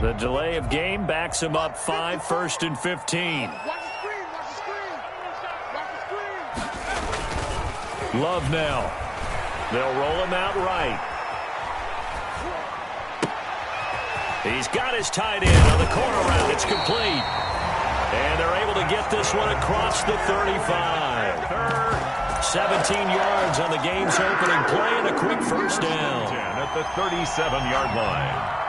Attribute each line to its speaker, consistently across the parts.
Speaker 1: The delay of game backs him up 5, 1st and 15. Love now. They'll roll him out right. He's got his tight end on the corner route. It's complete. And they're able to get this one across the 35. 17 yards on the game's opening play and a quick first down.
Speaker 2: At the 37-yard line.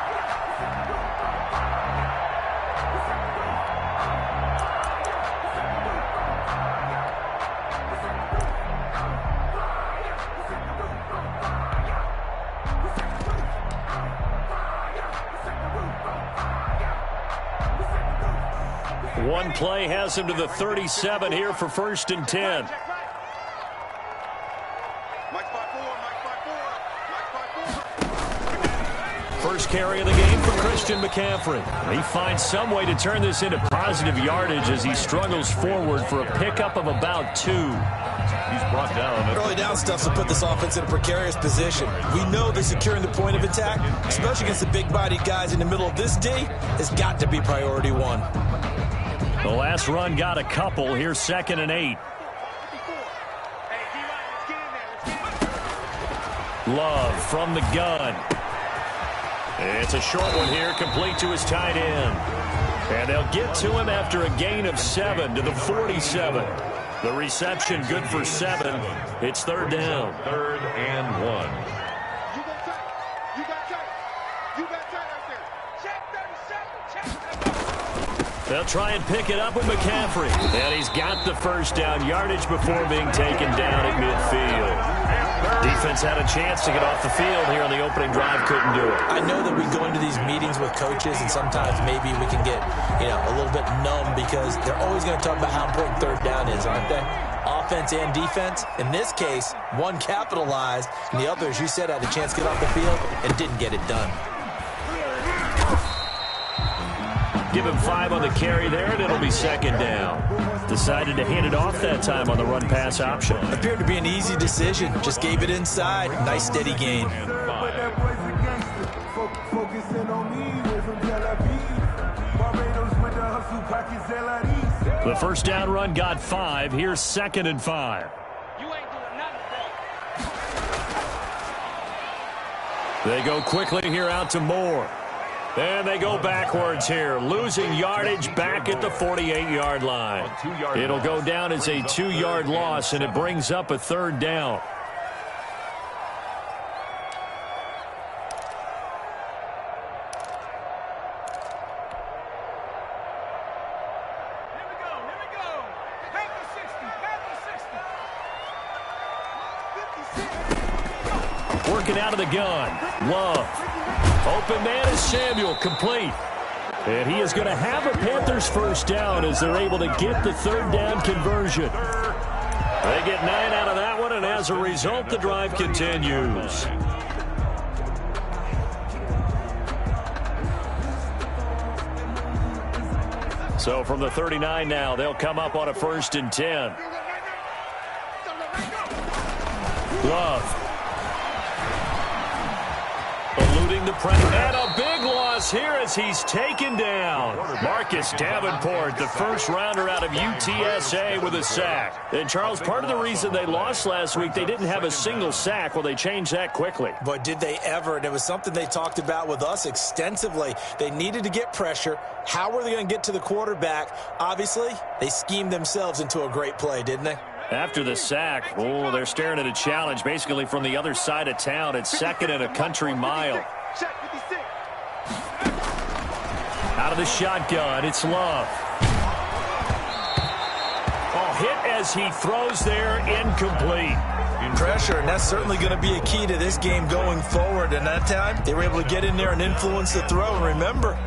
Speaker 1: One play has him to the 37 here for 1st and 10. First carry of the game for Christian McCaffrey. He finds some way to turn this into positive yardage as he struggles forward for a pickup of about 2.
Speaker 3: He's brought down. Early down stuff to put this offense in a precarious position. We know that securing the point of attack, especially against the big-bodied guys in the middle of this D, has got to be priority 1.
Speaker 1: The last run got a couple. Here's 2nd and 8. Love from the gun. It's a short one here, complete to his tight end. And they'll get to him after a gain of 7 to the 47. The reception good for 7. It's 3rd down.
Speaker 2: 3rd and 1.
Speaker 1: They'll try and pick it up with McCaffrey. And he's got the first down yardage before being taken down at midfield. Defense had a chance to get off the field here on the opening drive, couldn't do it.
Speaker 3: I know that we go into these meetings with coaches, and sometimes maybe we can get, a little bit numb because they're always going to talk about how important 3rd down is, aren't they? Offense and defense. In this case, one capitalized, and the other, as you said, had a chance to get off the field and didn't get it done.
Speaker 1: Give him 5 on the carry there, and it'll be 2nd down. Decided to hand it off that time on the run-pass option.
Speaker 3: Appeared to be an easy decision. Just gave it inside. Nice, steady gain.
Speaker 1: The first down run got 5. Here's 2nd and 5. They go quickly here out to Moore. And they go backwards here, losing yardage back at the 48-yard line. It'll go down as a 2-yard loss, and it brings up a 3rd down. Working out of the gun. Love. Open man is Samuel, complete. And he is going to have a Panthers first down as they're able to get the 3rd down conversion. They get 9 out of that one, and as a result, the drive continues. So from the 39 now, they'll come up on a 1st and 10. Love. Eluding the pressure. And a big loss here as he's taken down. Marcus Davenport, the first rounder out of UTSA with a sack. And, Charles, part of the reason they lost last week, they didn't have a single sack. Well, they changed that quickly.
Speaker 3: But did they ever? And it was something they talked about with us extensively. They needed to get pressure. How were they going to get to the quarterback? Obviously, they schemed themselves into a great play, didn't they?
Speaker 1: After the sack, they're staring at a challenge basically from the other side of town. It's 2nd and a country mile. Out of the shotgun, it's Love. Hit as he throws there, incomplete.
Speaker 3: Pressure, and that's certainly going to be a key to this game going forward. And that time, they were able to get in there and influence the throw. And remember,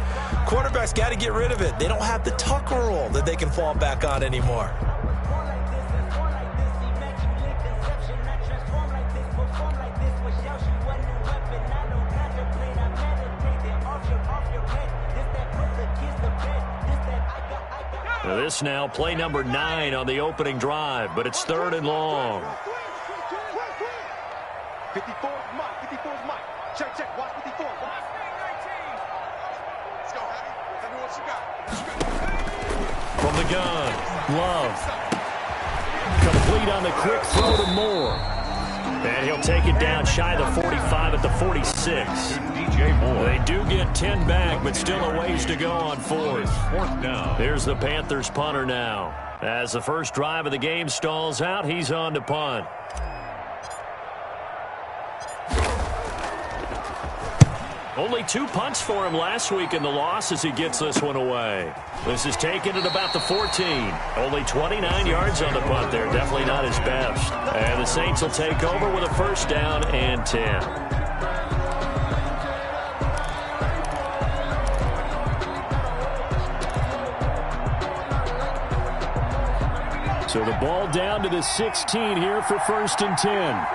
Speaker 3: quarterbacks got to get rid of it. They don't have the tuck rule that they can fall back on anymore.
Speaker 1: This now play number 9 on the opening drive, but it's 3rd and long.
Speaker 4: 54 is Mike. 54 is Mike. Check. Watch 54. Let's go.
Speaker 1: From the gun, Love. Complete on the quick throw to Moore. And he'll take it down shy of the 45 at the 46.
Speaker 2: DJ Moore.
Speaker 1: They do get 10 back, but still a ways to go on fourth.
Speaker 2: Fourth down.
Speaker 1: Here's the Panthers punter now. As the first drive of the game stalls out, he's on to punt. Only 2 punts for him last week in the loss as he gets this one away. This is taken at about the 14. Only 29 yards on the punt there. Definitely not his best. And the Saints will take over with a first down and 10. So the ball down to the 16 here for first and 10.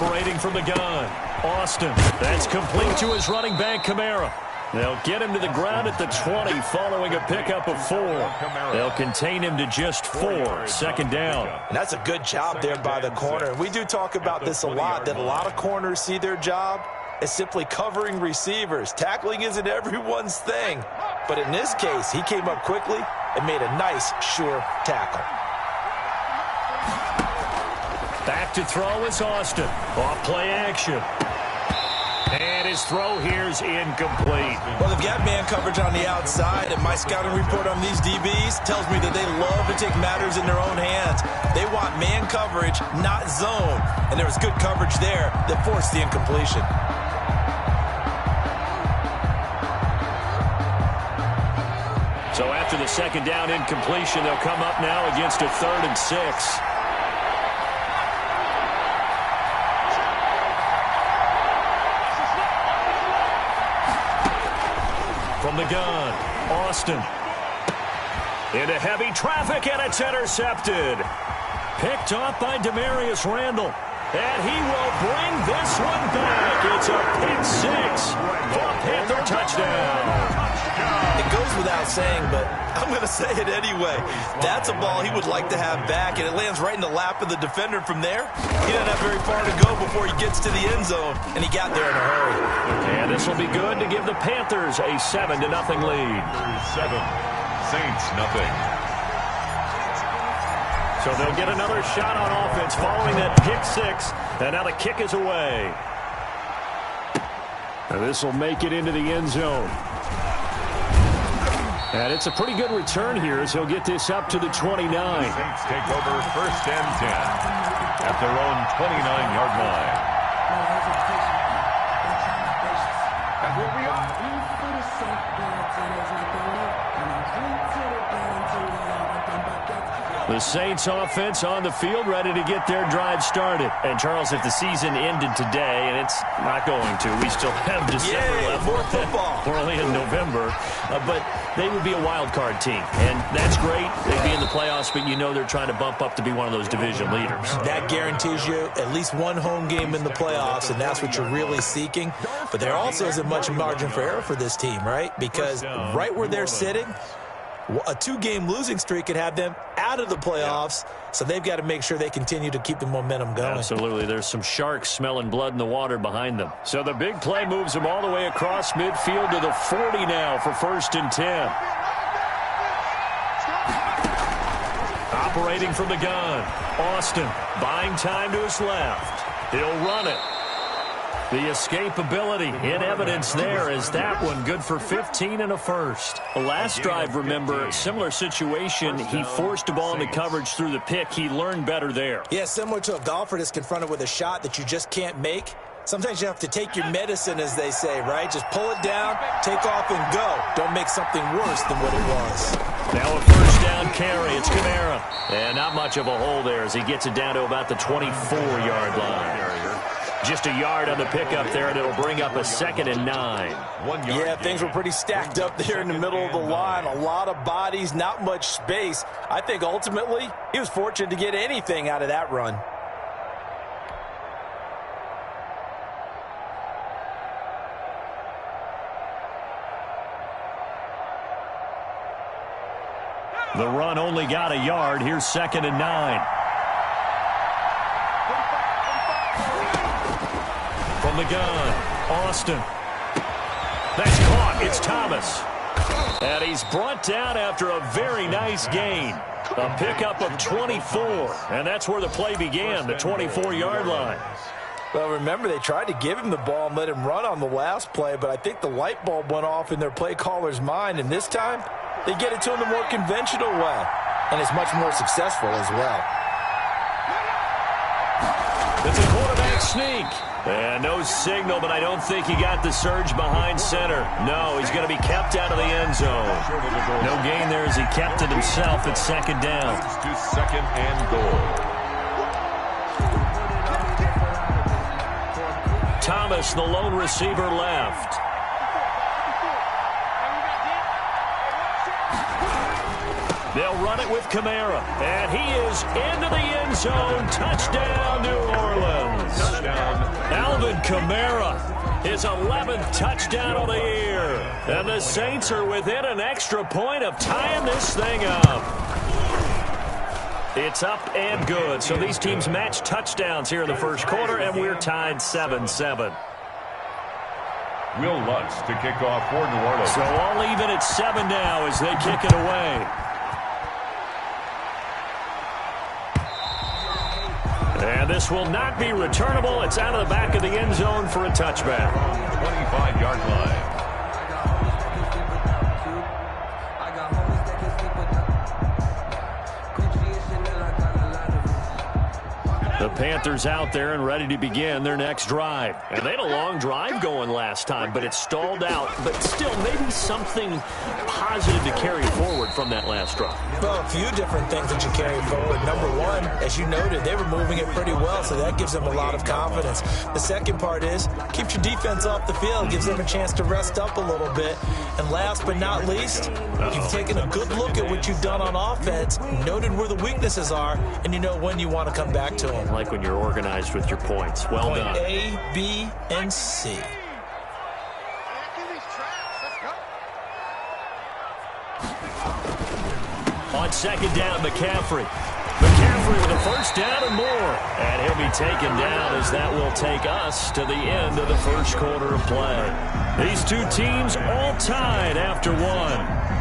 Speaker 1: Operating from the gun, Austin. That's complete to his running back, Kamara. They'll get him to the ground at the 20 following a pickup of 4. They'll contain him to just 4. Second down.
Speaker 3: And that's a good job there by the corner. We do talk about this a lot, that a lot of corners see their job as simply covering receivers. Tackling isn't everyone's thing. But in this case, he came up quickly and made a nice, sure tackle.
Speaker 1: Back to throw is Austin. Off play action. And his throw here's incomplete.
Speaker 3: Well, they've got man coverage on the outside, and my scouting report on these DBs tells me that they love to take matters in their own hands. They want man coverage, not zone. And there was good coverage there that forced the incompletion.
Speaker 1: So after the second down incompletion, they'll come up now against a 3rd and 6. From the gun, Austin. Into heavy traffic, and it's intercepted. Picked off by Demarius Randall. And he will bring this one back. It's a pick 6 for a Panther touchdown.
Speaker 3: It goes without saying, but I'm going to say it anyway. That's a ball he would like to have back, and it lands right in the lap of the defender from there. He doesn't have very far to go before he gets to the end zone, and he got there in a hurry.
Speaker 1: And this will be good to give the Panthers a 7-0 lead.
Speaker 2: 7, Saints nothing.
Speaker 1: So they'll get another shot on offense following that pick 6, and now the kick is away. And this will make it into the end zone. And it's a pretty good return here as he'll get this up to the 29.
Speaker 2: Saints take over first and 10 at their own 29-yard line. And here we are.
Speaker 1: The Saints offense on the field, ready to get their drive started. And, Charles, if the season ended today, and it's not going to, we still have December left.
Speaker 3: More football.
Speaker 1: We're only in November. But they would be a wild card team. And that's great. They'd be in the playoffs, but you know they're trying to bump up to be one of those division leaders.
Speaker 3: That guarantees you at least one home game in the playoffs, and that's what you're really seeking. But there also isn't much margin for error for this team, right? Because right where they're sitting, a 2-game losing streak could have them out of the playoffs, so they've got to make sure they continue to keep the momentum going.
Speaker 1: Absolutely. There's some sharks smelling blood in the water behind them. So the big play moves them all the way across midfield to the 40 now for first and 10. Operating from the gun, Austin buying time to his left. He'll run it. The escapability in evidence there is that one good for 15 and a first. The last drive, remember, similar situation. He forced a ball into coverage through the pick. He learned better there.
Speaker 3: Yeah, similar to a golfer that's confronted with a shot that you just can't make. Sometimes you have to take your medicine, as they say, right? Just pull it down, take off, and go. Don't make something worse than what it was.
Speaker 1: Now a first down carry. It's Kamara. And not much of a hole there as he gets it down to about the 24-yard line. Just a yard on the pickup there, and it'll bring up a 2nd and 9.
Speaker 3: Yeah, things were pretty stacked up there in the middle of the line. A lot of bodies, not much space. I think ultimately he was fortunate to get anything out of that run.
Speaker 1: The run only got a yard. Here's 2nd and 9. From the gun, Austin. That's caught. It's Thomas. And he's brought down after a very nice gain. A pickup of 24. And that's where the play began, the 24-yard line.
Speaker 3: Well, remember, they tried to give him the ball and let him run on the last play, but I think the light bulb went off in their play caller's mind, and this time they get it to him the more conventional way, and it's much more successful as well.
Speaker 1: It's a quarterback sneak. And no signal, but I don't think he got the surge behind center. No, he's going to be kept out of the end zone. No gain there as he kept it himself at second down.
Speaker 2: To second and goal.
Speaker 1: Thomas, the lone receiver, left. They'll run it with Kamara, and he is into the end zone. Touchdown, New Orleans.
Speaker 2: Touchdown.
Speaker 1: Alvin Kamara, his 11th touchdown of the year. And the Saints are within an extra point of tying this thing up. It's up and good. So these teams match touchdowns here in the first quarter, and we're tied 7-7.
Speaker 2: Will Lutz to kick off for New Orleans.
Speaker 1: So all even at 7 now as they kick it away. And this will not be returnable. It's out of the back of the end zone for a touchback.
Speaker 2: 25-yard line.
Speaker 1: The Panthers out there and ready to begin their next drive. And they had a long drive going last time, but it stalled out. But still, maybe something positive to carry forward from that last drive.
Speaker 3: Well, a few different things that you carry forward. Number one, as you noted, they were moving it pretty well, so that gives them a lot of confidence. The second part is, keeps your defense off the field, gives them a chance to rest up a little bit. And last but not least, you've taken a good look at what you've done on offense, noted where the weaknesses are, and you know when you want to come back to them.
Speaker 1: Like when you're organized with your points. Well
Speaker 3: Point
Speaker 1: done.
Speaker 3: A, B, and C.
Speaker 1: On second down, McCaffrey. McCaffrey with a first down and more. And he'll be taken down as that will take us to the end of the first quarter of play. These two teams all tied after one.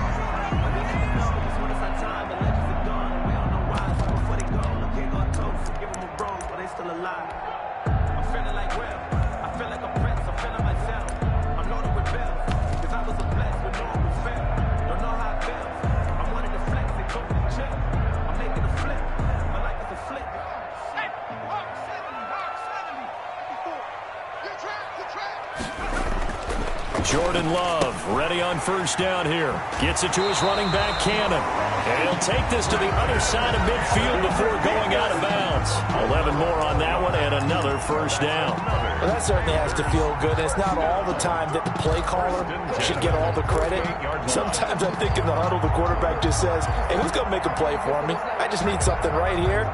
Speaker 1: Jordan Love ready on first down here. Gets it to his running back, Cannon. And he'll take this to the other side of midfield before going out of bounds. 11 more on that one and another first down.
Speaker 3: Well, that certainly has to feel good. It's not all the time that the play caller should get all the credit. Sometimes I think in the huddle, the quarterback just says, hey, who's going to make a play for me? I just need something right here.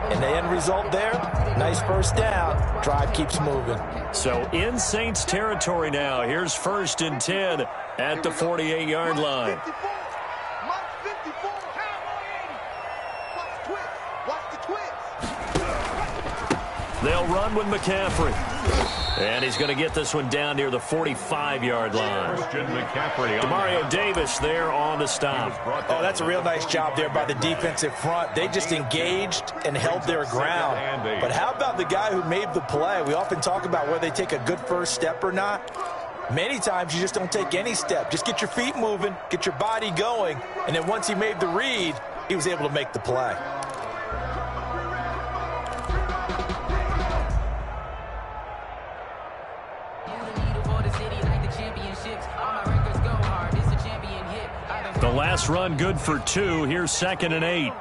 Speaker 3: And the end result there, nice first down. Drive keeps moving.
Speaker 1: So in Saints territory now. Here's first and 10 at the 48-yard line. They'll run with McCaffrey. And he's going to get this one down near the 45-yard line. Demario Davis there on the stop.
Speaker 3: Oh, that's a real nice job there by the defensive front. They just engaged and held their ground. But how about the guy who made the play? We often talk about whether they take a good first step or not. Many times you just don't take any step. Just get your feet moving, get your body going, and then once he made the read, he was able to make the play.
Speaker 1: The last run good for 2. Here's second and 8.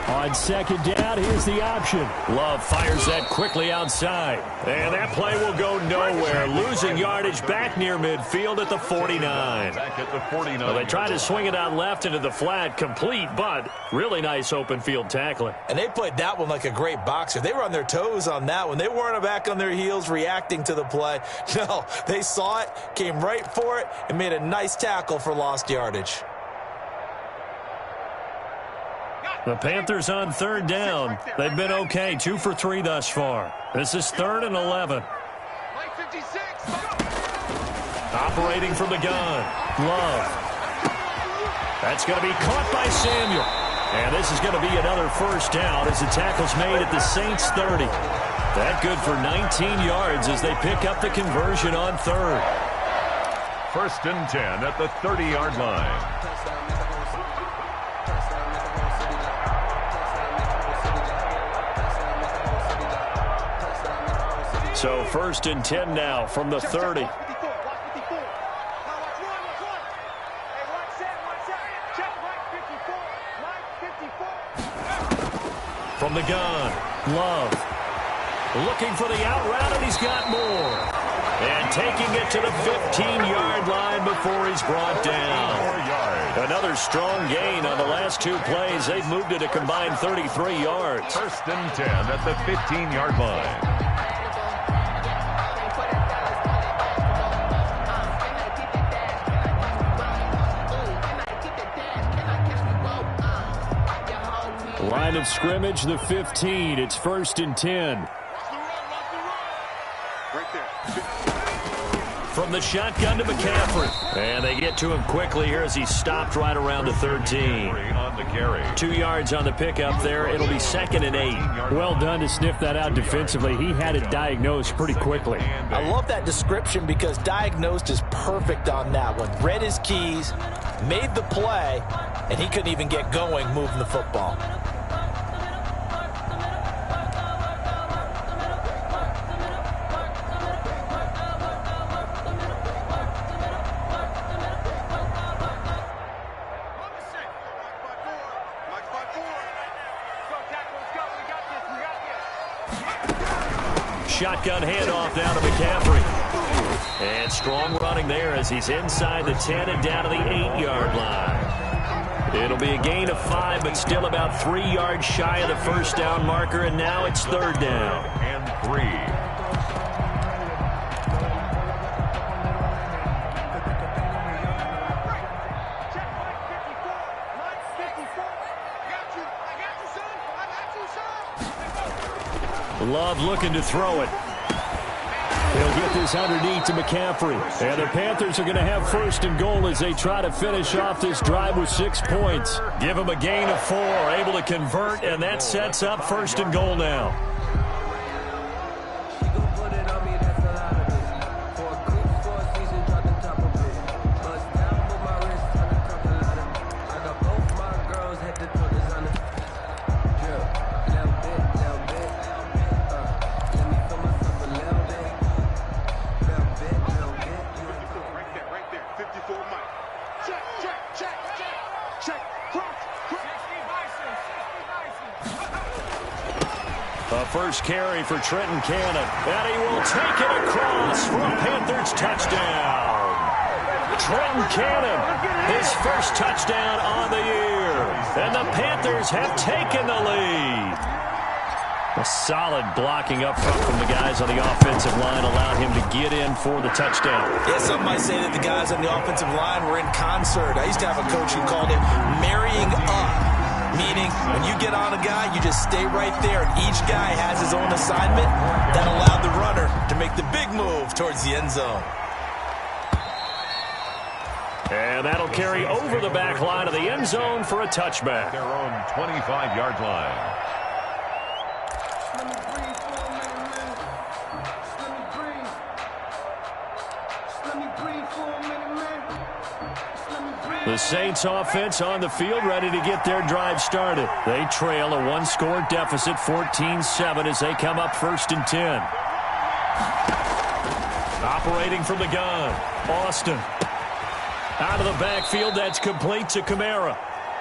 Speaker 1: On second down, here's the option. Love fires that quickly outside. And that play will go nowhere. Losing yardage back near midfield at the 49.
Speaker 2: Back at the 49.
Speaker 1: Well, they try to swing it out left into the flat, complete, but really nice open field tackling.
Speaker 3: And they played that one like a great boxer. They were on their toes on that one. They weren't back on their heels reacting to the play. No, they saw it, came right for it, and made a nice tackle for lost yardage.
Speaker 1: The Panthers on third down. They've been okay, 2 for 3 thus far. This is 3rd and 11. Operating from the gun. Love. That's going to be caught by Samuel. And this is going to be another first down as the tackle's made at the Saints 30. That good for 19 yards as they pick up the conversion on 3rd.
Speaker 2: 1st and 10 at the 30-yard line.
Speaker 1: So 1st and 10 now from the 30. From the gun, Love. Looking for the out route, and he's got more. And taking it to the 15-yard line before he's brought down. Another strong gain on the last 2 plays. They've moved it a combined 33 yards.
Speaker 2: 1st and 10 at the 15-yard line.
Speaker 1: Line of scrimmage, the 15. It's 1st and 10. From the shotgun to McCaffrey. And they get to him quickly here as he stopped right around the 13.
Speaker 2: On the carry.
Speaker 1: 2 yards on the pickup there. It'll be 2nd and 8. Well done to sniff that out defensively. He had it diagnosed pretty quickly.
Speaker 3: I love that description because diagnosed is perfect on that one. Read his keys, made the play, and he couldn't even get going moving the football.
Speaker 1: Shotgun handoff down to McCaffrey. And strong running there as he's inside the 10 and down to the 8-yard line. It'll be a gain of 5, but still about 3 yards shy of the first down marker, and now it's 3rd down.
Speaker 2: And 3.
Speaker 1: Love looking to throw it. He'll get this underneath to McCaffrey. And the Panthers are going to have 1st and goal as they try to finish off this drive with 6 points. Give them a gain of 4, able to convert, and that sets up 1st and goal now. First carry for Trenton Cannon. And he will take it across for a Panthers touchdown. Trenton Cannon, his first touchdown on the year. And the Panthers have taken the lead. A solid blocking up front from the guys on the offensive line allowed him to get in for the touchdown.
Speaker 3: Yeah, some might say that the guys on the offensive line were in concert. I used to have a coach who called it marrying up. Meaning, when you get on a guy, you just stay right there. And each guy has his own assignment that allowed the runner to make the big move towards the end zone.
Speaker 1: And that'll carry over the back line of the end zone for a touchback.
Speaker 2: Their own 25-yard line.
Speaker 1: The Saints offense on the field ready to get their drive started. They trail a 1-score deficit, 14-7 as they come up 1st and 10. Operating from the gun, Austin. Out of the backfield, that's complete to Kamara.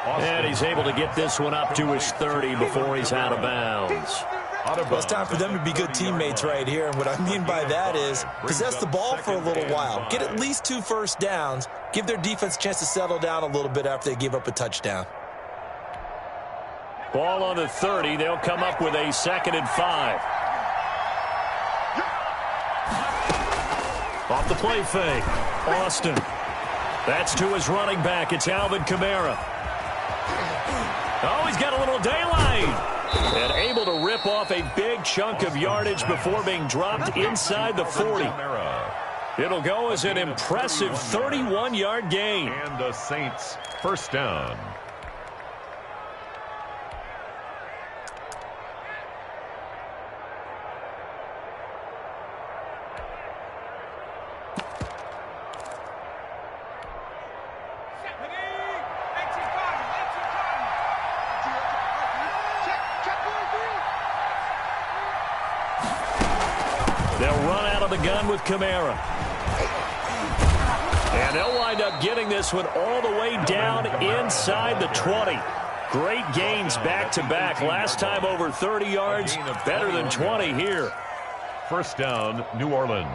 Speaker 1: And he's able to get this one up to his 30 before he's out of bounds.
Speaker 3: Well, it's time for them to be good teammates right here. And what I mean by that is possess the ball for a little while. Get at least 2 first downs. Give their defense a chance to settle down a little bit after they give up a touchdown.
Speaker 1: Ball on the 30. They'll come up with a 2nd and 5. Off the play fake. Austin. That's to his running back. It's Alvin Kamara. Oh, he's got a little daylight. And able to rip off a big chunk of yardage before being dropped inside the 40. It'll go as an impressive 31-yard gain.
Speaker 2: And the Saints first down.
Speaker 1: They'll run out of the gun with Kamara. And they'll wind up getting this one all the way down inside the 20. Great gains back-to-back. Last time over 30 yards, better than 20 here.
Speaker 2: First down, New Orleans.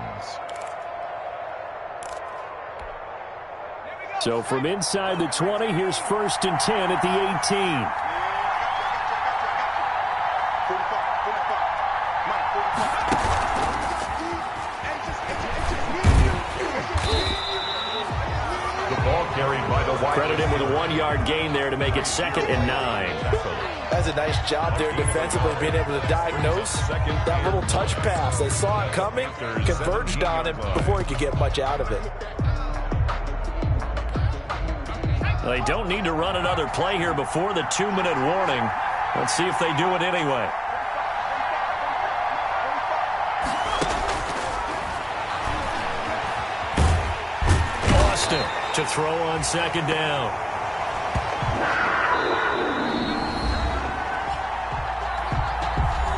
Speaker 1: So from inside the 20, here's 1st and 10 at the 18. Credit him with a 1-yard gain there to make it 2nd and 9.
Speaker 3: That's a nice job there defensively, being able to diagnose that little touch pass. They saw it coming, converged on him before he could get much out of it.
Speaker 1: They don't need to run another play here before the 2-minute warning. Let's see if they do it anyway. Austin to throw on 2nd down.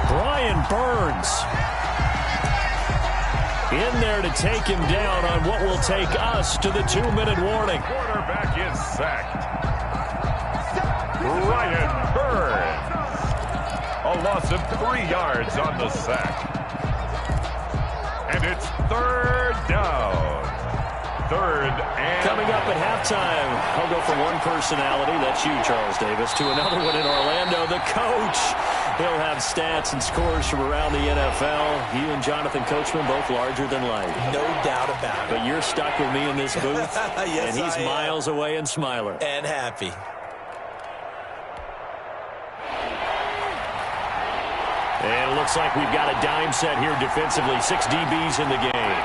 Speaker 1: Brian Burns in there to take him down on what will take us to the 2-minute warning.
Speaker 2: Quarterback is sacked. Brian Burns. A loss of 3 yards on the sack. And it's 3rd down. 3rd and...
Speaker 1: Coming up at halftime, I'll go from one personality, that's you, Charles Davis, to another one in Orlando, the coach. He'll have stats and scores from around the NFL. You and Jonathan Coachman both larger than life.
Speaker 3: No doubt about it.
Speaker 1: But you're stuck with me in this booth,
Speaker 3: yes,
Speaker 1: and he's miles away and smiling.
Speaker 3: And happy.
Speaker 1: And it looks like we've got a dime set here defensively. 6 DBs in the game.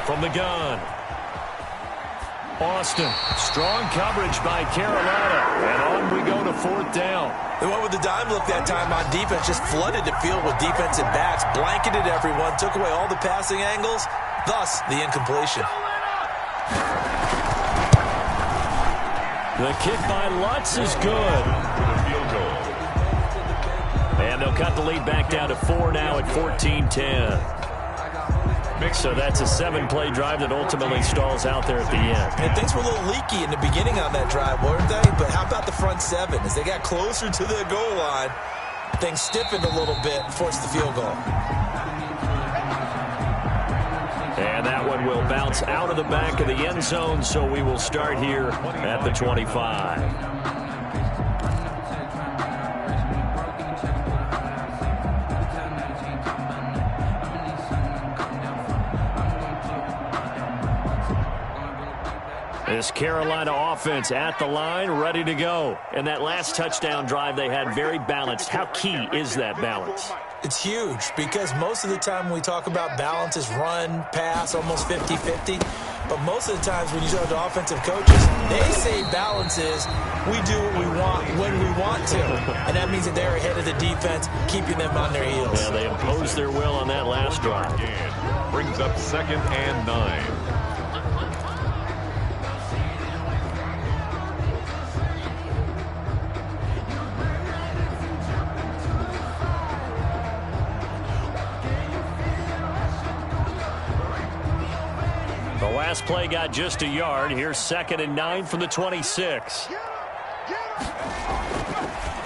Speaker 1: From the gun, Austin. Strong coverage by Carolina. And on we go to 4th down.
Speaker 3: They went with the dime look that time on defense. Just flooded the field with defensive backs. Blanketed everyone. Took away all the passing angles. Thus, the incompletion.
Speaker 1: The kick by Lutz is good. And they'll cut the lead back down to 4 now at 14-10. So that's a 7-play drive that ultimately stalls out there at the end.
Speaker 3: And things were a little leaky in the beginning on that drive, weren't they? But how about the front 7? As they got closer to the goal line, things stiffened a little bit and forced the field goal.
Speaker 1: And that one will bounce out of the back of the end zone, so we will start here at the 25. This Carolina offense at the line, ready to go. And that last touchdown drive they had very balanced. How key is that balance?
Speaker 3: It's huge because most of the time when we talk about balance is run, pass, almost 50-50. But most of the times when you talk to offensive coaches, they say balance is we do what we want when we want to. And that means that they're ahead of the defense, keeping them on their heels.
Speaker 1: Yeah, they imposed their will on that last drive.
Speaker 2: Brings up 2nd and 9.
Speaker 1: The last play got just a yard. Here's 2nd and 9 from the 26.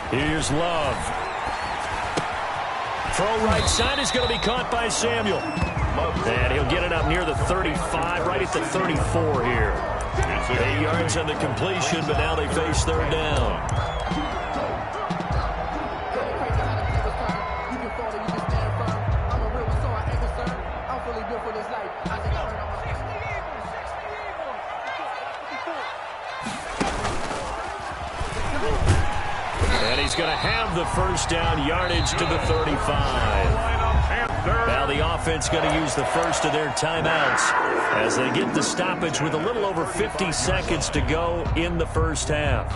Speaker 1: Here's Love. Throw right side is going to be caught by Samuel. And he'll get it up near the 35, right at the 34 here. 8 yards on the completion, but now they face 3rd down. he's going to have the first down, yardage to the 35. Now the offense going to use the first of their timeouts as they get the stoppage with a little over 50 seconds to go in the first half.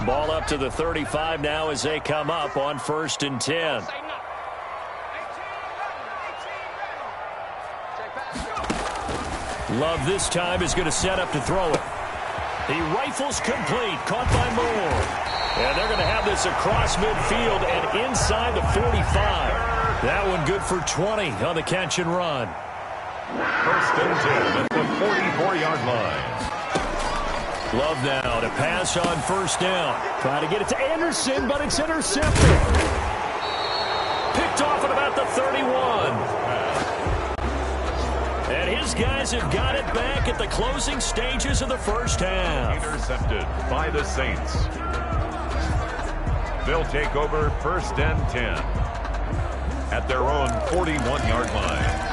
Speaker 1: Ball up to the 35 now as they come up on 1st and 10. Love this time is going to set up to throw it. He rifles complete, caught by Moore. And they're going to have this across midfield and inside the 45. That one good for 20 on the catch and run.
Speaker 2: 1st and 10 at the 44-yard line.
Speaker 1: Love now to pass on 1st down. Try to get it to Anderson, but it's intercepted. Picked off at about the 31. And his guys have got it back at the closing stages of the first half.
Speaker 2: Intercepted by the Saints. They'll take over 1st and 10 at their own 41-yard line.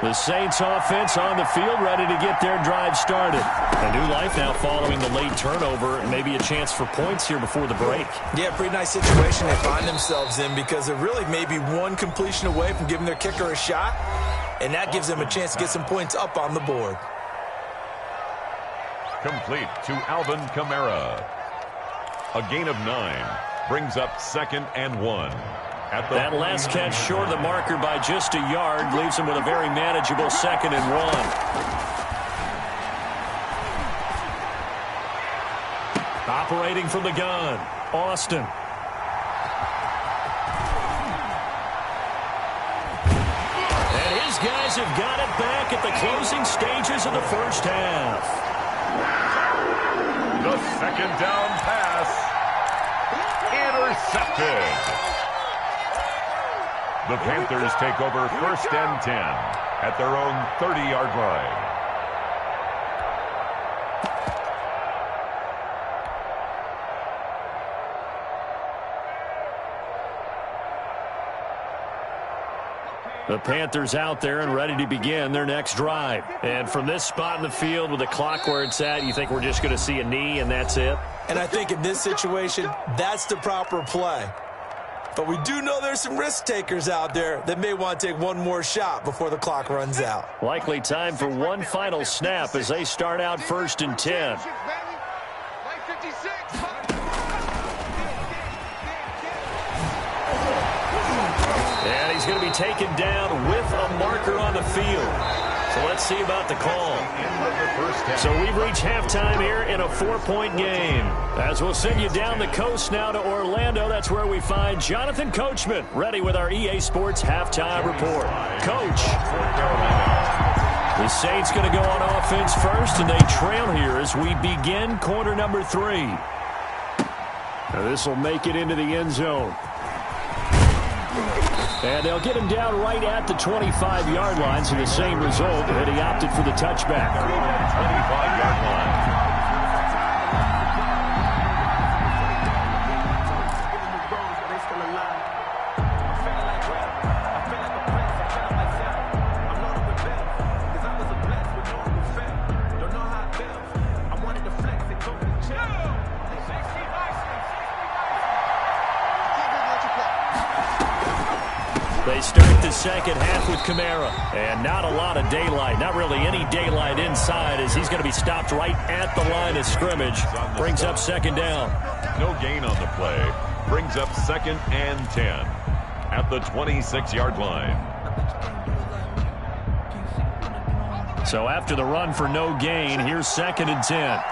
Speaker 1: The Saints offense on the field, ready to get their drive started. A new life now following the late turnover, and maybe a chance for points here before the break.
Speaker 3: Yeah, pretty nice situation they find themselves in because they're really maybe one completion away from giving their kicker a shot, and that gives them a chance to get some points up on the board.
Speaker 2: Complete to Alvin Kamara. A gain of 9 brings up 2nd and 1.
Speaker 1: That last catch short of the marker by just a yard leaves him with a very manageable 2nd and 1. Operating from the gun, Austin. And his guys have got it back at the closing stages of the first half.
Speaker 2: The 2nd down pass. Intercepted. The Panthers take over 1st and 10 at their own 30-yard line.
Speaker 1: The Panthers out there and ready to begin their next drive. And from this spot in the field with the clock where it's at, you think we're just going to see a knee and that's it?
Speaker 3: And I think in this situation, that's the proper play. But we do know there's some risk takers out there that may want to take one more shot before the clock runs out.
Speaker 1: Likely time for one final snap as they start out 1st and 10. And he's going to be taken down with a marker on the field. So let's see about the call. So we've reached halftime here in a 4-point game. As we'll send you down the coast now to Orlando, that's where we find Jonathan Coachman ready with our EA Sports halftime report. Coach. The Saints going to go on offense first, and they trail here as we begin quarter number 3. Now this will make it into the end zone. And they'll get him down right at the 25-yard line, so the same result, and he opted for the touchback.
Speaker 2: 25-yard line.
Speaker 1: They start the second half with Kamara, and not a lot of daylight, not really any daylight inside as he's going to be stopped right at the line of scrimmage. Brings up 2nd down.
Speaker 2: No gain on the play. Brings up 2nd and 10 at the 26-yard line.
Speaker 1: So after the run for no gain, here's 2nd and 10.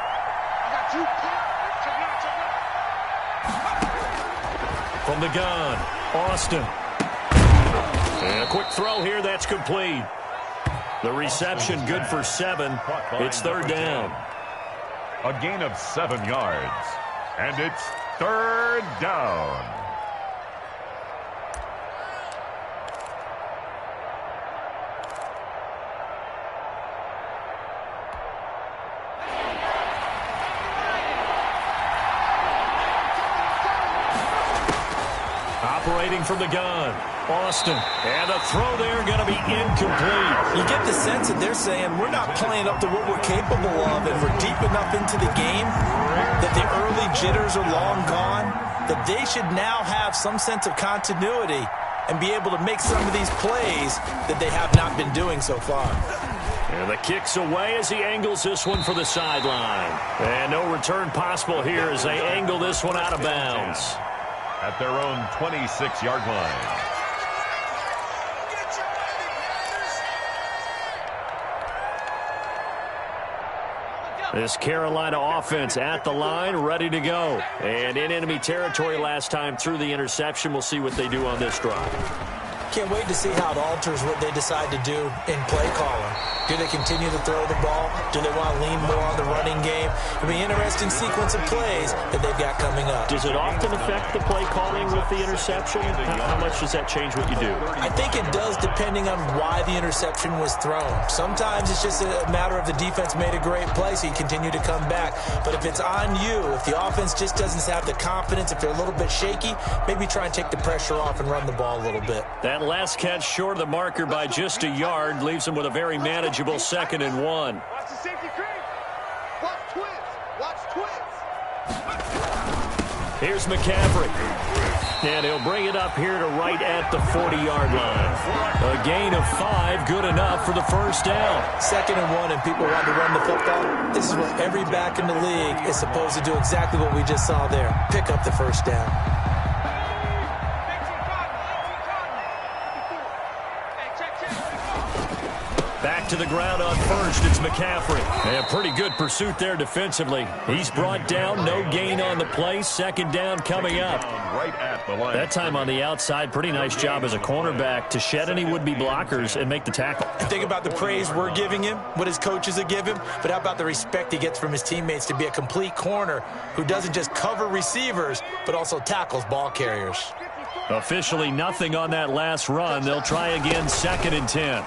Speaker 1: From the gun, Austin. And a quick throw here, that's complete. The reception good for 7. It's 3rd down.
Speaker 2: A gain of 7 yards. And it's 3rd down.
Speaker 1: operating from the gun. Austin. And the throw there going to be incomplete.
Speaker 3: You get the sense that they're saying we're not playing up to what we're capable of, and we're deep enough into the game that the early jitters are long gone, that they should now have some sense of continuity and be able to make some of these plays that they have not been doing so far.
Speaker 1: And the kick's away as he angles this one for the sideline. And no return possible here as they angle this one out of bounds.
Speaker 2: At their own 26-yard line.
Speaker 1: This Carolina offense at the line, ready to go. And in enemy territory last time through the interception. We'll see what they do on this drive.
Speaker 3: Can't wait to see how it alters what they decide to do in play calling. Do they continue to throw the ball? Do they want to lean more on the running game? It'll be an interesting sequence of plays that they've got coming up.
Speaker 1: Does it often affect the play calling with the interception? How much does that change what you do?
Speaker 3: I think it does depending on why the interception was thrown. Sometimes it's just a matter of the defense made a great play, so you continue to come back. But if it's on you, if the offense just doesn't have the confidence, if they're a little bit shaky, maybe try and take the pressure off and run the ball a little bit.
Speaker 1: That last catch short of the marker by just a yard leaves them with a very manageable 2nd and 1.
Speaker 4: Watch the safety creep. Watch twins. Watch twins.
Speaker 1: Here's McCaffrey. And he'll bring it up here to right at the 40-yard line. A gain of 5, good enough for the first down.
Speaker 3: 2nd and 1, and people want to run the football. This is what every back in the league is supposed to do, exactly what we just saw there. Pick up the first down.
Speaker 1: Back to the ground on first, it's McCaffrey. And a pretty good pursuit there defensively. He's brought down, no gain on the play. 2nd down coming up.
Speaker 2: Right at the line.
Speaker 1: That time on the outside, pretty nice job as a cornerback to shed any would-be blockers and make the tackle.
Speaker 3: Think about the praise we're giving him, what his coaches have given him, but how about the respect he gets from his teammates to be a complete corner who doesn't just cover receivers, but also tackles ball carriers.
Speaker 1: Officially nothing on that last run. They'll try again, 2nd and 10.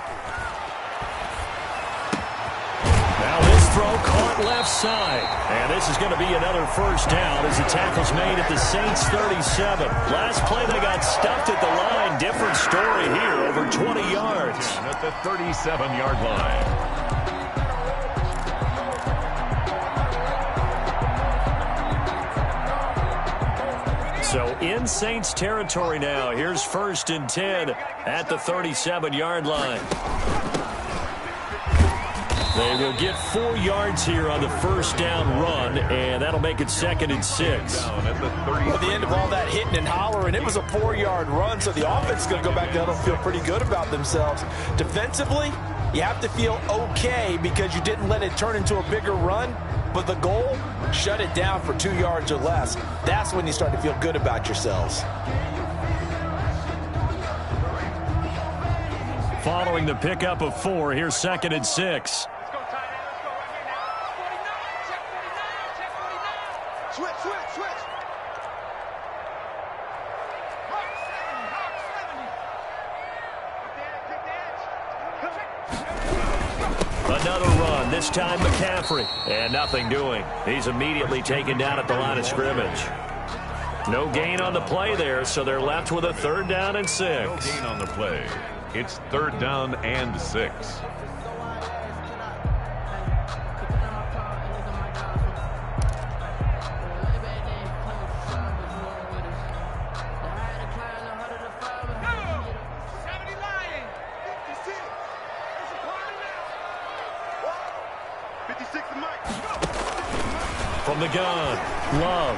Speaker 1: Throw caught left side. And this is going to be another first down as the tackle's made at the Saints 37. Last play they got stuffed at the line. Different story here, over 20 yards.
Speaker 2: At the 37-yard line.
Speaker 1: So in Saints territory now. Here's 1st and 10 at the 37-yard line. They will get 4 yards here on the first down run, and that'll make it 2nd and 6.
Speaker 3: At the end of all that hitting and hollering, it was a 4-yard run, so the offense is going to go back down and feel pretty good about themselves. Defensively, you have to feel okay because you didn't let it turn into a bigger run, but the goal, shut it down for 2 yards or less. That's when you start to feel good about yourselves.
Speaker 1: Following the pickup of 4, here's 2nd and 6. Another run, this time McCaffrey. And nothing doing. He's immediately taken down at the line of scrimmage. No gain on the play there, so they're left with a 3rd down and 6.
Speaker 2: No gain on the play. It's 3rd down and 6.
Speaker 1: From the gun, Love.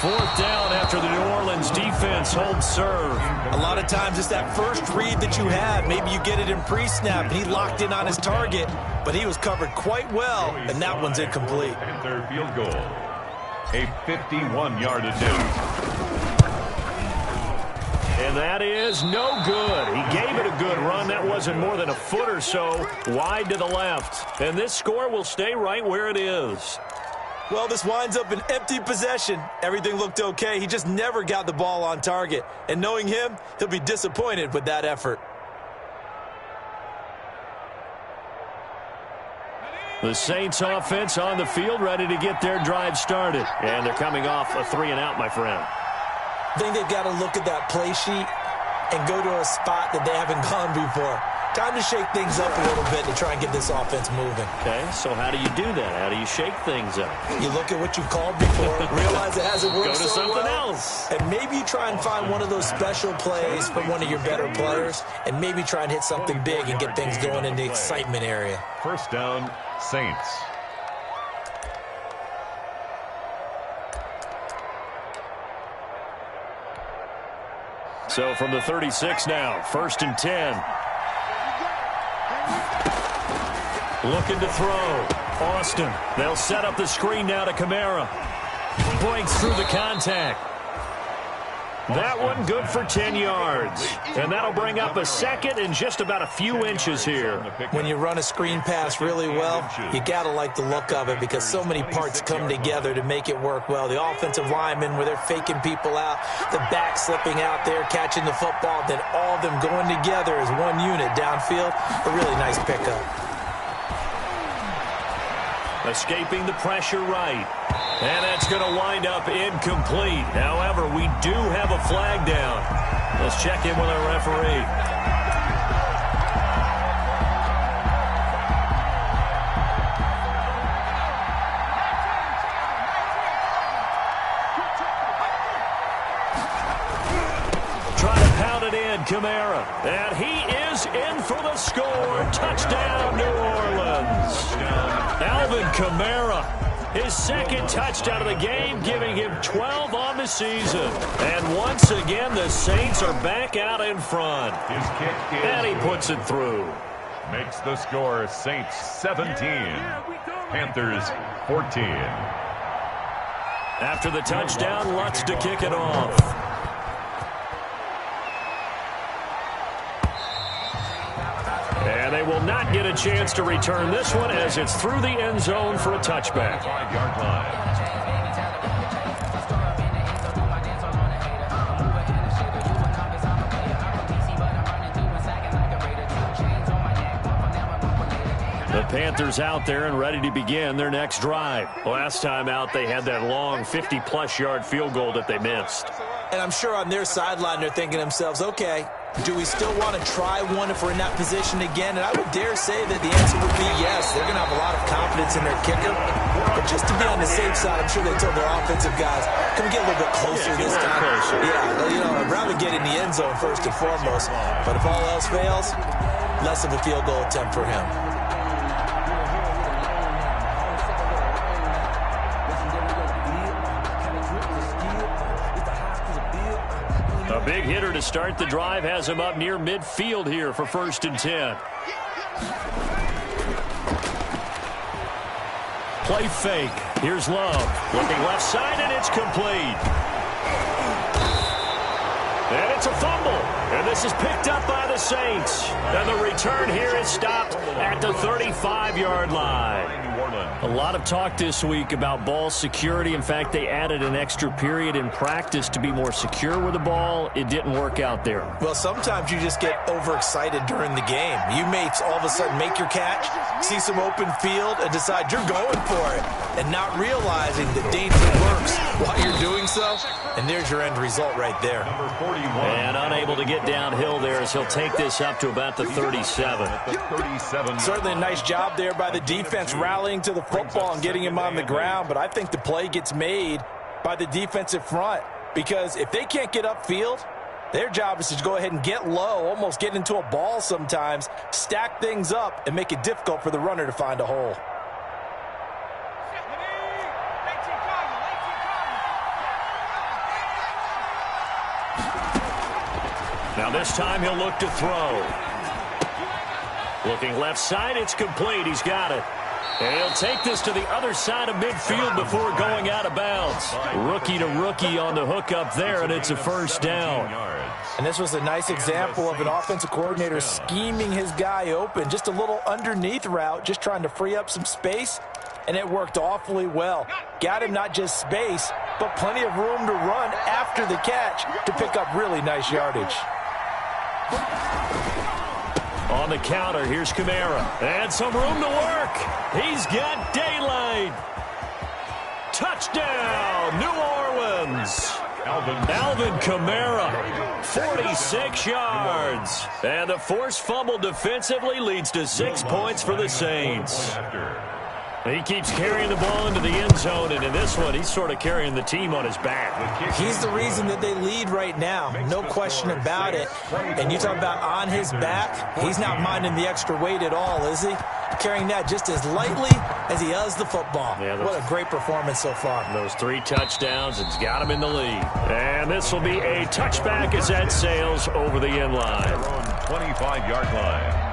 Speaker 1: 4th down after the New Orleans defense holds serve.
Speaker 3: A lot of times it's that first read that you have. Maybe you get it in pre-snap, and he locked in on his target, but he was covered quite well, and that one's incomplete.
Speaker 2: And their field goal, a 51-yard attempt.
Speaker 1: And that is no good. He gave it a good run. That wasn't more than a foot or so wide to the left. And this score will stay right where it is.
Speaker 3: Well, this winds up an empty possession. Everything looked okay. He just never got the ball on target. And knowing him, he'll be disappointed with that effort.
Speaker 1: The Saints offense on the field, ready to get their drive started. And they're coming off a 3-and-out, my friend.
Speaker 3: I think they've got to look at that play sheet and go to a spot that they haven't gone before. Time to shake things up a little bit to try and get this offense moving.
Speaker 1: Okay, so how do you do that? How do you shake things up?
Speaker 3: You look at what you've called before, realize it hasn't worked
Speaker 1: Go to
Speaker 3: so
Speaker 1: something
Speaker 3: well,
Speaker 1: else.
Speaker 3: and maybe you try and find one of those special plays from one of your better players, and maybe try and hit something big and get things going in the excitement area.
Speaker 2: First down, Saints.
Speaker 1: So from the 36 now, 1st and 10. Looking to throw. Austin. They'll set up the screen now to Kamara. Breaks through the contact. That one good for 10 yards. And that'll bring up a second and just about a few inches here.
Speaker 3: When you run a screen pass really well, you got to like the look of it because so many parts come together to make it work well. The offensive linemen, where they're faking people out, the back slipping out there, catching the football, then all of them going together as one unit downfield. A really nice pickup.
Speaker 1: Escaping the pressure right. And that's going to wind up incomplete. However, we do have a flag down. Let's check in with our referee. Trying to pound it in, Kamara. And he is in for the score. Touchdown, New Orleans. Alvin Kamara. His second touchdown of the game, giving him 12 on the season. And once again, the Saints are back out in front.
Speaker 2: His kick is
Speaker 1: And he puts it through.
Speaker 2: Makes the score Saints 17, Panthers 14.
Speaker 1: After the touchdown, Lutz to kick it off. And they will not get a chance to return this one as it's through the end zone for a touchback.
Speaker 2: 5-yard line.
Speaker 1: The Panthers out there and ready to begin their next drive. Last time out, they had that long 50-plus yard field goal that they missed.
Speaker 3: And I'm sure on their sideline they're thinking to themselves, okay, do we still want to try one if we're in that position again? And I would dare say that the answer would be yes. They're going to have a lot of confidence in their kicker. But just to be on the safe side, I'm sure they told their offensive guys, can we get a little bit closer this time?
Speaker 1: Closer.
Speaker 3: Yeah, I'd rather get in the end zone first and foremost. But if all else fails, less of a field goal attempt for him.
Speaker 1: A big hitter to start the drive has him up near midfield here for 1st and 10. Play fake. Here's Love. Looking left side, and it's complete. And it's a fumble. And this is picked up by the Saints. And the return here is stopped at the 35-yard line. A lot of talk this week about ball security. In fact, they added an extra period in practice to be more secure with the ball. It didn't work out there.
Speaker 3: Well, sometimes you just get overexcited during the game. You may all of a sudden make your catch, see some open field, and decide you're going for it, and not realizing that danger works while you're doing so. And there's your end result right there.
Speaker 2: Number 41.
Speaker 1: And unable to get downhill there as he'll take this up to about the 37.
Speaker 3: Certainly a nice job there by the defense rallying to the football and getting him on the ground, but I think the play gets made by the defensive front because if they can't get upfield, their job is to go ahead and get low, almost get into a ball sometimes, stack things up, and make it difficult for the runner to find a hole.
Speaker 1: Now this time he'll look to throw. Looking left side, it's complete. He's got it. And he'll take this to the other side of midfield before going out of bounds. Rookie to rookie on the hook up there, and it's a 1st down.
Speaker 3: And this was a nice example of an offensive coordinator scheming his guy open. Just a little underneath route, just trying to free up some space, and it worked awfully well. Got him not just space, but plenty of room to run after the catch to pick up really nice yardage.
Speaker 1: On the counter, here's Kamara. And some room to work. He's got daylight. Touchdown, New Orleans. Alvin Kamara, 46 yards. And the forced fumble defensively leads to 6 points for the Saints. He keeps carrying the ball into the end zone, and in this one, he's sort of carrying the team on his back.
Speaker 3: He's the reason that they lead right now, no question about it. And you talk about on his back, he's not minding the extra weight at all, is he? Carrying that just as lightly as he does the football. Yeah, what a great performance so far.
Speaker 1: Those 3 touchdowns, it's got him in the lead. And this will be a touchback as that sails over the end line.
Speaker 2: 25-yard line.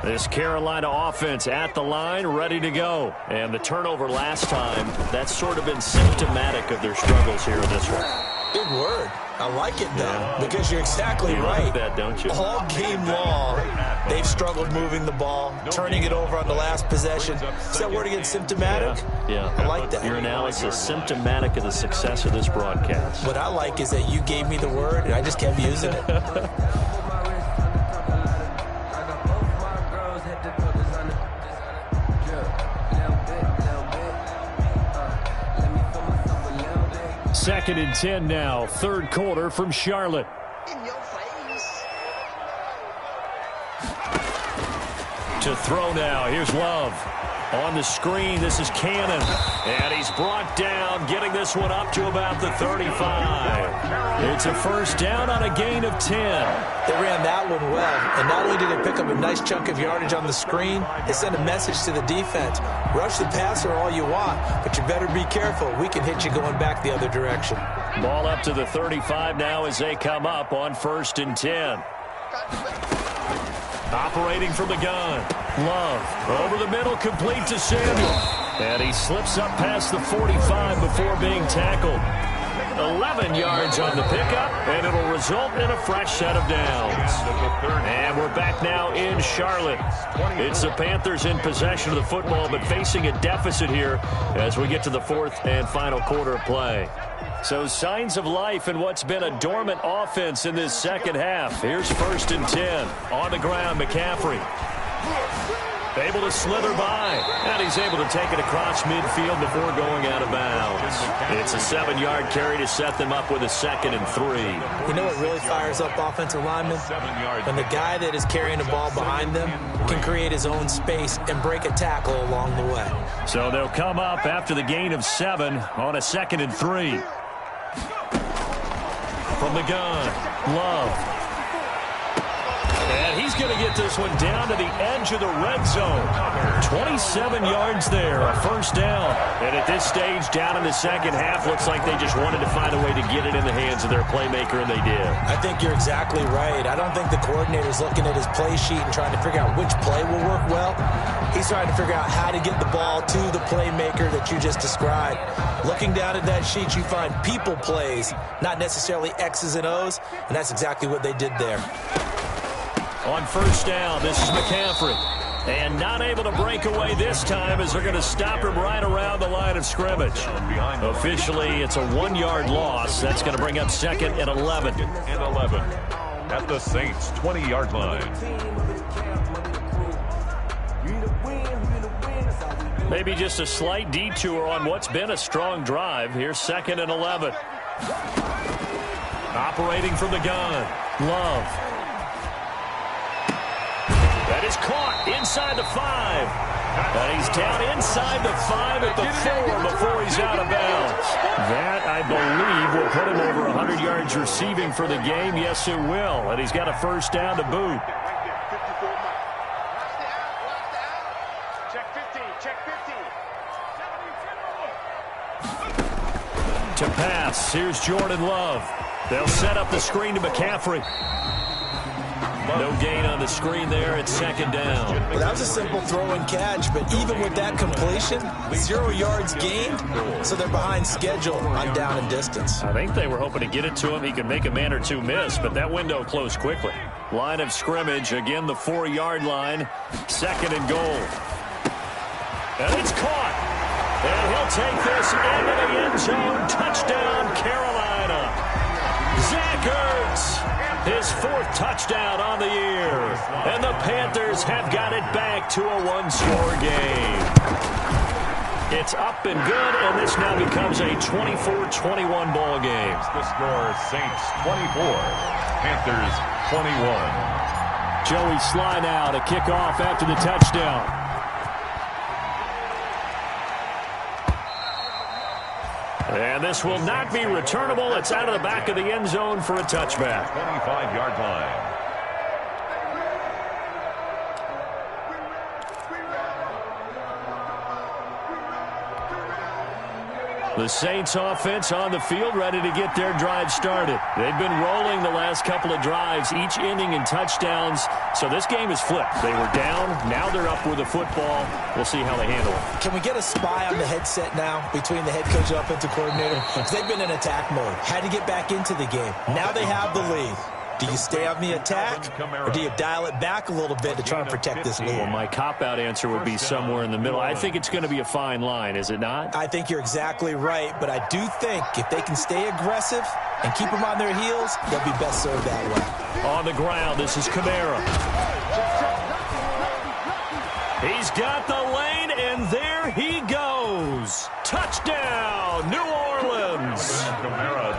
Speaker 1: This Carolina offense at the line, ready to go. And the turnover last time, that's sort of been symptomatic of their struggles here in this one.
Speaker 3: Big word. I like it, though, because you're exactly right.
Speaker 1: Like that, don't you?
Speaker 3: All game long, they've struggled moving the ball, turning it over on the last possession. Is that word again, symptomatic?
Speaker 1: Yeah.
Speaker 3: I like that.
Speaker 1: Your analysis, symptomatic of the success of this broadcast.
Speaker 3: What I like is that you gave me the word, and I just kept using it.
Speaker 1: Second and 10 now, third quarter from Charlotte.
Speaker 4: In your face.
Speaker 1: To throw now, here's Love. On the screen, this is Cannon. And he's brought down, getting this one up to about the 35. It's a first down on a gain of 10.
Speaker 3: They ran that one well, and not only did they pick up a nice chunk of yardage on the screen, they sent a message to the defense. Rush the passer all you want, but you better be careful. We can hit you going back the other direction.
Speaker 1: Ball up to the 35 now as they come up on first and 10. Operating from the gun. Love over the middle, complete to Samuel. And he slips up past the 45 before being tackled. 11 yards on the pickup, and it'll result in a fresh set of downs. And we're back now in Charlotte. It's the Panthers in possession of the football, but facing a deficit here as we get to the fourth and final quarter of play. So signs of life in what's been a dormant offense in this second half. Here's first and 10. On the ground, McCaffrey. Able to slither by, and he's able to take it across midfield before going out of bounds. It's a 7-yard carry to set them up with a second and 3.
Speaker 3: You know what really fires up offensive linemen? When the guy that is carrying the ball behind them can create his own space and break a tackle along the way.
Speaker 1: So they'll come up after the gain of 7 on a second and 3. From the gun, Love. And he's going to get this one down to the edge of the red zone. 27 yards there, a first down. And at this stage, down in the second half, looks like they just wanted to find a way to get it in the hands of their playmaker, and they did.
Speaker 3: I think you're exactly right. I don't think the coordinator's looking at his play sheet and trying to figure out which play will work well. He's trying to figure out how to get the ball to the playmaker that you just described. Looking down at that sheet, you find people plays, not necessarily X's and O's, and that's exactly what they did there.
Speaker 1: On first down, this is McCaffrey. And not able to break away this time as they're going to stop him right around the line of scrimmage. Officially, it's a 1-yard loss. That's going to bring up second and 11.
Speaker 2: And 11 at the Saints' 20-yard line.
Speaker 1: Maybe just a slight detour on what's been a strong drive. Here's second and 11. Operating from the gun, Love. That is caught inside the 5. And he's down inside the 5 at the 4 before he's out of bounds. That, I believe, will put him over 100 yards receiving for the game. Yes, it will. And he's got a first down to boot.
Speaker 4: Check 15, check 15.
Speaker 1: To pass, here's Jordan Love. They'll set up the screen to McCaffrey. No gain on the screen there. It's second down.
Speaker 3: Well, that was a simple throw and catch, but even with that completion, 0 yards gained, so they're behind schedule on down and distance.
Speaker 1: I think they were hoping to get it to him. He could make a man or two miss, but that window closed quickly. Line of scrimmage, again the 4-yard line. Second and goal. And it's caught. And he'll take this into the end zone. Touchdown, Carolina. Zach Ertz, his 4th touchdown on the year. And the Panthers have got it back to a one-score game. It's up and good, and this now becomes a 24-21 ball game.
Speaker 2: The score, Saints 24, Panthers 21.
Speaker 1: Joey Sly now to kick off after the touchdown. And this will not be returnable. It's out of the back of the end zone for a touchback.
Speaker 2: 25-yard line.
Speaker 1: The Saints offense on the field, ready to get their drive started. They've been rolling the last couple of drives, each ending in touchdowns. So this game is flipped. They were down. Now they're up with the football. We'll see how they handle it.
Speaker 3: Can we get a spy on the headset now between the head coach and offensive coordinator? Because they've been in attack mode. Had to get back into the game. Now they have the lead. Do you stay on the attack, or do you dial it back a little bit to try and protect this lead?
Speaker 1: Well, my cop-out answer would be somewhere in the middle. I think it's going to be a fine line, is it not?
Speaker 3: I think you're exactly right, but I do think if they can stay aggressive and keep them on their heels, they'll be best served that way.
Speaker 1: On the ground, this is Kamara. He's got the lane, and there he goes. Touchdown, New Orleans.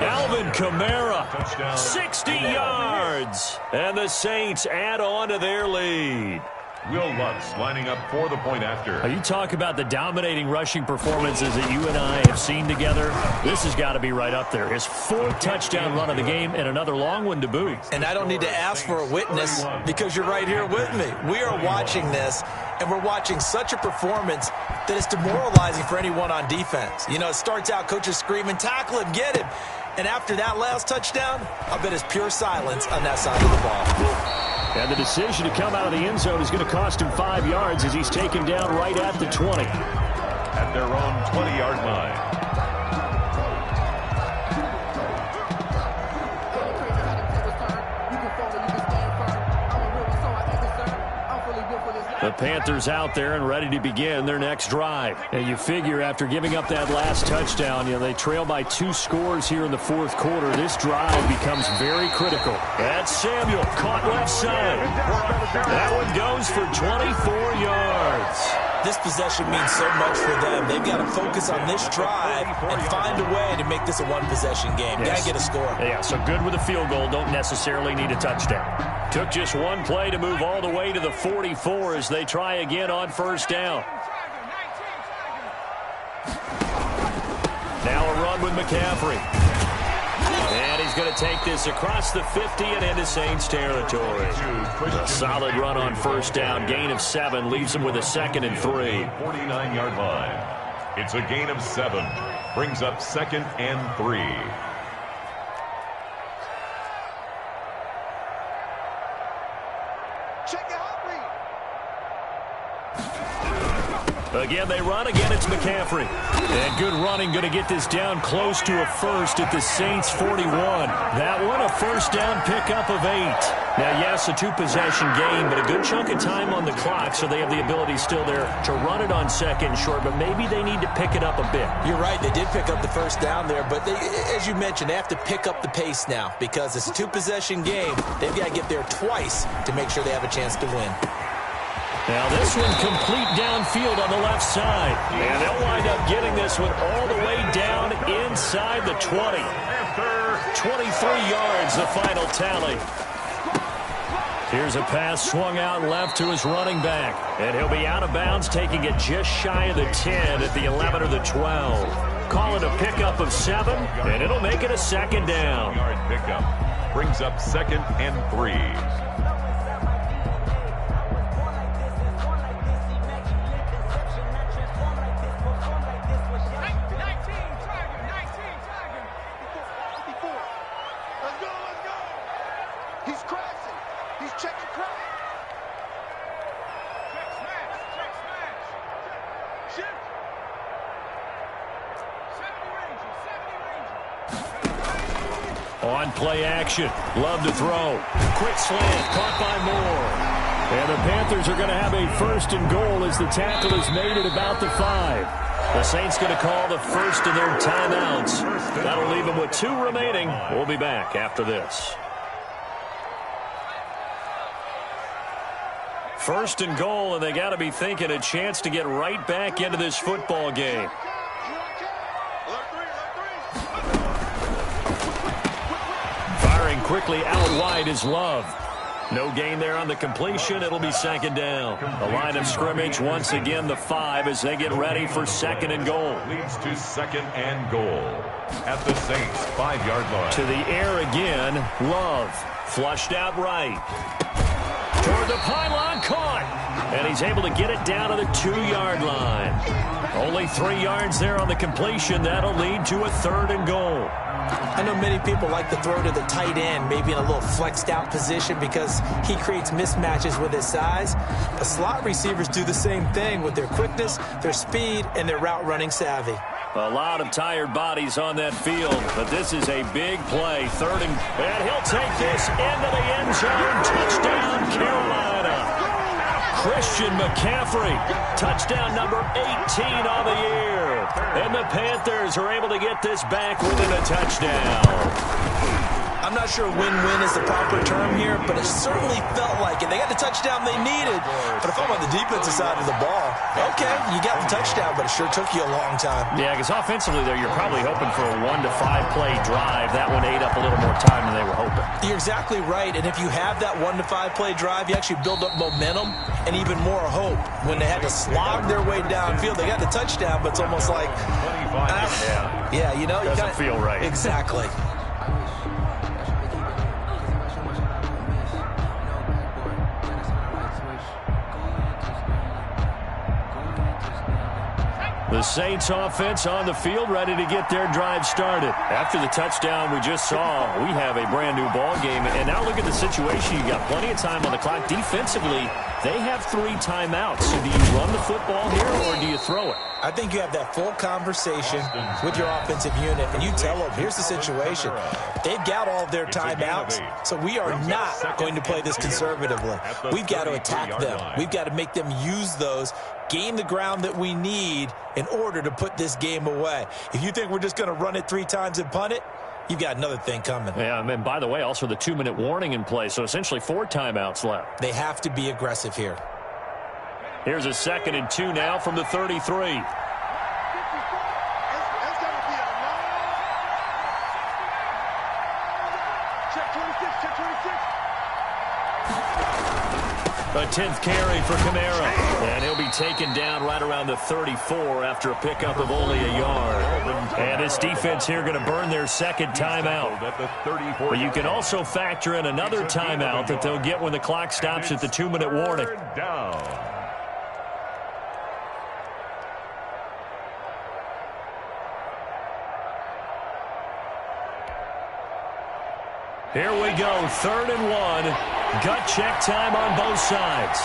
Speaker 1: Alvin Kamara, 60 yards. And the Saints add on to their lead.
Speaker 2: Will Lutz lining up for the point after.
Speaker 1: You talk about the dominating rushing performances that you and I have seen together. This has got to be right up there. His 4th touchdown run of the game and another long one to boot.
Speaker 3: And I don't need to ask for a witness because you're right here with me. We are watching this, and we're watching such a performance that it's demoralizing for anyone on defense. You know, it starts out coaches screaming, tackle him, get him. And after that last touchdown, I bet it's pure silence on that side of the ball.
Speaker 1: And the decision to come out of the end zone is going to cost him 5 yards as he's taken down right at the 20.
Speaker 2: At their own 20-yard line.
Speaker 1: The Panthers out there and ready to begin their next drive. And you figure after giving up that last touchdown, they trail by 2 scores here in the 4th quarter. This drive becomes very critical. That's Samuel, caught left side. That one goes for 24 yards.
Speaker 3: This possession means so much for them. They've got to focus on this drive and find a way to make this a one-possession game.
Speaker 1: Yes.
Speaker 3: Got to get a score.
Speaker 1: Yeah, so good with a field goal. Don't necessarily need a touchdown. Took just one play to move all the way to the 44 as they try again on 1st down. Now a run with McCaffrey. And he's going to take this across the 50 and into Saints territory. A solid run on 1st down. Gain of 7 leaves him with a 2nd and 3.
Speaker 2: 49-yard line. It's a gain of 7. Brings up 2nd and 3.
Speaker 4: Check it out,
Speaker 1: Again, they run. Again, it's McCaffrey. And good running, going to get this down close to a first at the Saints 41. That one, a 1st down pickup of 8. Now, yes, a 2-possession game, but a good chunk of time on the clock, so they have the ability still there to run it on 2nd and short, but maybe they need to pick it up a bit.
Speaker 3: You're right. They did pick up the 1st down there, but they, as you mentioned, they have to pick up the pace now because it's a 2-possession game. They've got to get there twice to make sure they have a chance to win.
Speaker 1: Now this one complete downfield on the left side. And they'll wind up getting this one all the way down inside the 20. 23 yards, the final tally. Here's a pass swung out left to his running back. And he'll be out of bounds, taking it just shy of the 10 at the 11 or the 12. Call it a pickup of 7, and it'll make it a 2nd down.
Speaker 2: Yard pickup brings up 2nd and 3.
Speaker 1: On play action. Love to throw. Quick slant. Caught by Moore. And the Panthers are going to have a 1st and goal as the tackle is made at about the 5. The Saints going to call the first of their timeouts. That'll leave them with 2 remaining. We'll be back after this. First and goal, and they got to be thinking a chance to get right back into this football game. Firing quickly out wide is Love. No gain there on the completion. It'll be second down. The line of scrimmage, once again, the 5 as they get ready for second and goal.
Speaker 2: Leads to second and goal at the Saints' 5-yard line.
Speaker 1: To the air again, Love. Flushed out right. Toward the pylon, caught. And he's able to get it down to the 2-yard line. Only 3 yards there on the completion. That'll lead to a third and goal.
Speaker 3: I know many people like to throw to the tight end, maybe in a little flexed out position because he creates mismatches with his size. But slot receivers do the same thing with their quickness, their speed, and their route running savvy.
Speaker 1: A lot of tired bodies on that field, but this is a big play. Third and he'll take this into the end zone. Touchdown, Carolina. Christian McCaffrey, touchdown number 18 on the year. And the Panthers are able to get this back within a touchdown.
Speaker 3: I'm not sure win-win is the proper term here, but it certainly felt like it. They got the touchdown they needed. But if I'm on the defensive side of the ball, okay, you got the touchdown, but it sure took you a long time.
Speaker 1: Yeah, because offensively there, you're probably hoping for a 1 to 5 play drive. That one ate up a little more time than they were hoping.
Speaker 3: You're exactly right, and if you have that 1 to 5 play drive, you actually build up momentum and even more hope. When they had to slog their way downfield, they got the touchdown, but it's almost like, yeah, you know,
Speaker 1: doesn't feel right.
Speaker 3: Exactly.
Speaker 1: The Saints offense on the field, ready to get their drive started. After the touchdown we just saw, we have a brand new ball game. And now look at the situation. You got plenty of time on the clock. Defensively, they have 3 timeouts. So do you run the football here or do you throw it?
Speaker 3: I think you have that full conversation with your offensive unit, and you tell them, here's the situation. They've got all of their timeouts, so we are not going to play this conservatively. We've got to attack them. We've got to make them use those, gain the ground that we need in order to put this game away. If you think we're just going to run it 3 times and punt it, you've got another thing coming.
Speaker 1: Yeah, and by the way, also the 2-minute warning in play, so essentially 4 timeouts left.
Speaker 3: They have to be aggressive here.
Speaker 1: Here's a 2nd and 2 now from the 33. A 10th carry for Kamara. And he'll be taken down right around the 34 after a pickup of only a yard. And this defense here going to burn their 2nd timeout. But you can also factor in another timeout that they'll get when the clock stops at the 2-minute warning. Here we go, 3rd and 1. Gut check time on both sides.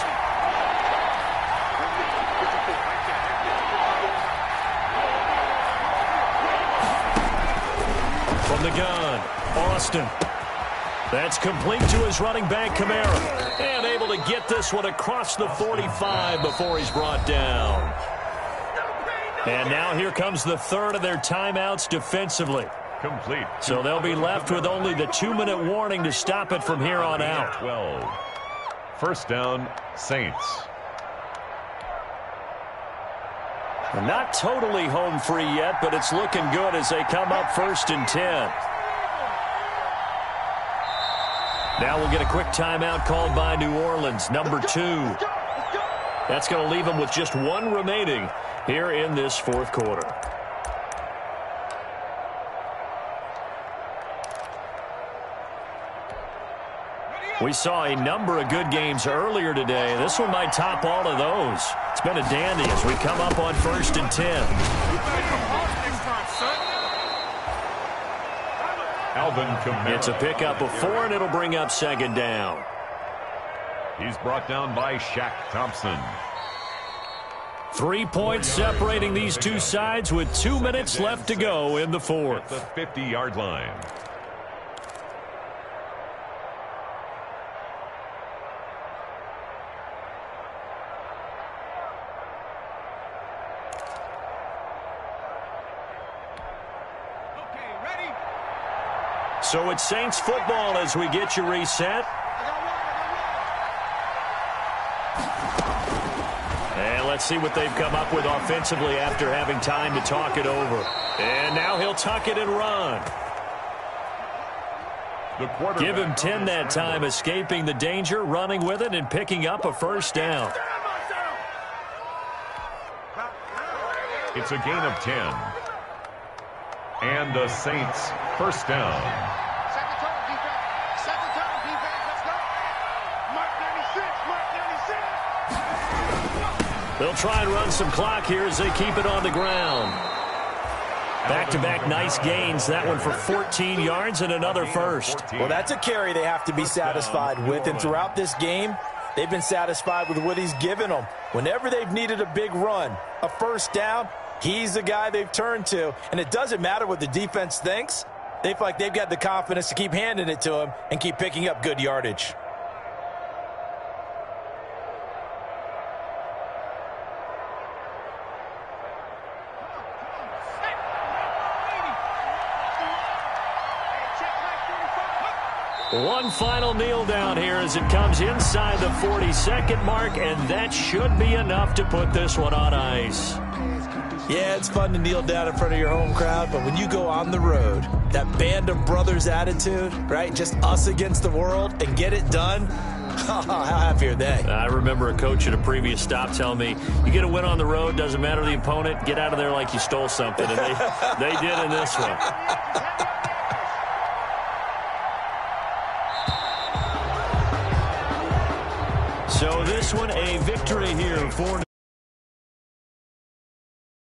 Speaker 1: From the gun, Austin. That's complete to his running back, Kamara. And able to get this one across the 45 before he's brought down. And now here comes the 3rd of their timeouts defensively.
Speaker 2: Complete.
Speaker 1: So they'll be left with only the 2-minute warning to stop it from here on out.
Speaker 2: 12. First down, Saints.
Speaker 1: They're not totally home free yet, but it's looking good as they come up 1st and 10. Now we'll get a quick timeout called by New Orleans, number 2. That's going to leave them with just 1 remaining here in this 4th quarter. We saw a number of good games earlier today. This one might top all of those. It's been a dandy as we come up on 1st and 10.
Speaker 2: Alvin Kamara.
Speaker 1: It's a pickup of 4, and it'll bring up 2nd down.
Speaker 2: He's brought down by Shaq Thompson.
Speaker 1: 3 points separating these two sides with 2 minutes left to go in the 4th.
Speaker 2: At the 50-yard line.
Speaker 1: So it's Saints football as we get you reset. And let's see what they've come up with offensively after having time to talk it over. And now he'll tuck it and run. Give him 10 that time, escaping the danger, running with it, and picking up a first down.
Speaker 2: It's a gain of 10. And the Saints first down.
Speaker 4: Second time, defense. Second time, defense. Let's go. Mark 96. Mark 96.
Speaker 1: They'll try and run some clock here as they keep it on the ground. Back-to-back nice gains. That one for 14 yards and another first.
Speaker 3: Well, that's a carry they have to be satisfied with. And throughout this game, they've been satisfied with what he's given them. Whenever they've needed a big run, a first down, he's the guy they've turned to. And it doesn't matter what the defense thinks. They feel like they've got the confidence to keep handing it to him and keep picking up good yardage.
Speaker 1: One final kneel down here as it comes inside the 40-second mark, and that should be enough to put this one on ice.
Speaker 3: Yeah, it's fun to kneel down in front of your home crowd, but when you go on the road, that band of brothers attitude, right, just us against the world, and get it done, how happy are they?
Speaker 1: I remember a coach at a previous stop telling me, you get a win on the road, doesn't matter the opponent, get out of there like you stole something, and they did in this one. So this one, a victory here for